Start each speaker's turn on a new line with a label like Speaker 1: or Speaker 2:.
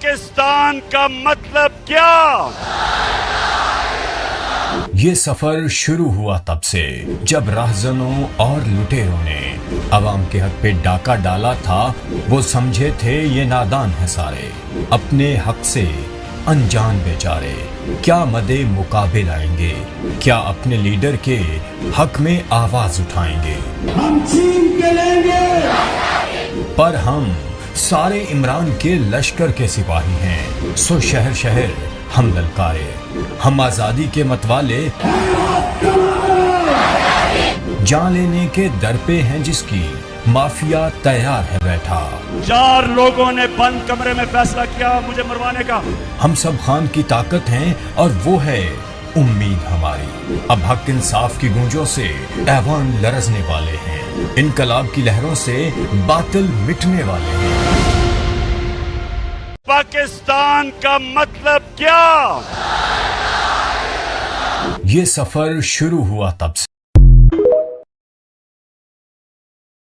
Speaker 1: पाकिस्तान का मतलब क्या?
Speaker 2: ये सफर शुरू हुआ तब से जब राहजनों और लुटेरों ने अवाम के हक पे डाका डाला था। वो समझे थे ये नादान है सारे, अपने हक से अनजान बेचारे। क्या मदे मुकाबिल आएंगे, क्या अपने लीडर के हक में आवाज उठाएंगे?
Speaker 3: हम छीन के लेंगे।
Speaker 2: पर हम सारे इमरान के लश्कर के सिपाही हैं, सो शहर शहर हम ललकारे। हम आजादी के मतवाले, जान लेने के दर पे हैं जिसकी माफिया तैयार है बैठा।
Speaker 1: 4 लोगों ने बंद कमरे में फैसला किया मुझे मरवाने का।
Speaker 2: हम सब खान की ताकत हैं और वो है उम्मीद हमारी। अब हक इंसाफ की गूंजों से ऐवान लरजने वाले हैं, इनकलाब की लहरों से बातिल मिटने वाले हैं।
Speaker 1: पाकिस्तान का मतलब क्या?
Speaker 2: ये सफर शुरू हुआ तब से